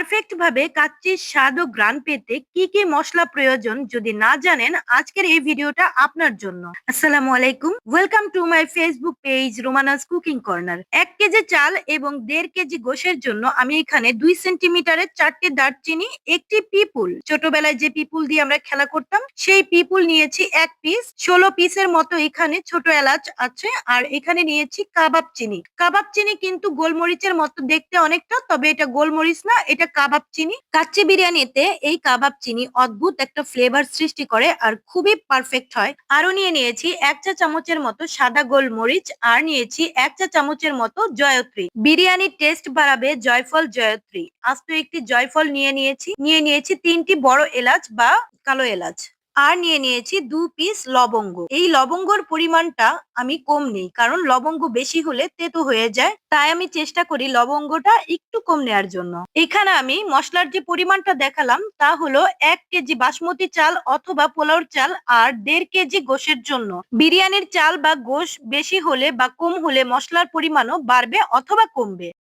Perfect ভাবে কাচ্চির স্বাদ ও ঘ্রাণ পেতে কি কি মশলা প্রয়োজন যদি না জানেন, আজকের এই ভিডিওটা আপনার জন্য। আসসালামু আলাইকুম, welcome to my Facebook page রোমানাস cooking corner. 1 KG চাল এবং 1.5 কেজি গোশের জন্য আমি এখানে 2 সেন্টিমিটারের 4টে দারচিনি, একটি পিপুল, ছোটবেলায় যে পিপুল দিয়ে আমরা খেলা করতাম সেই পিপুল নিয়েছি 1 পিস, 16 পিসের মতো এখানে ছোট এলাচ আছে। আর এখানে নিয়েছি কাবাব চিনি। কাবাব চিনি কিন্তু গোলমরিচের মতো দেখতে অনেকটা, তবে এটা গোলমরিচ না, এটা কাবাব চিনি। কাচ্চি বিরিয়ানিতে এই কাবাব চিনি অদ্ভুত একটা ফ্লেভার সৃষ্টি করে আর খুবই পারফেক্ট হয়। আরো নিয়ে নিয়েছি 1 চা চামচের মতো সাদা গোলমরিচ, আর নিয়েছি 1 চা চামচের মতো জয়ত্রী। বিরিয়ানির টেস্ট বাড়াবে জয়ফল জয়ত্রী। আস্ত একটি জয়ফল নিয়ে নিয়েছি 3টি বড় এলাচ বা কালো এলাচ। আর নিয়ে নিয়েছি 2 পিস লবঙ্গ। এই লবঙ্গর পরিমাণটা আমি কম নেই, কারণ লবঙ্গ বেশি হলে তেতো হয়ে যায়, তাই আমি চেষ্টা করি লবঙ্গটা একটু কম নেয়ার জন্য। এখানে আমি মশলার যে পরিমাণটা দেখালাম তা হলো 1 কেজি বাসমতি চাল অথবা পোলাওর চাল আর 1.5 কেজি গোশের জন্য। বিরিয়ানির চাল বা গোশ বেশি হলে বা কম হলে মশলার পরিমাণও বাড়বে অথবা কমবে।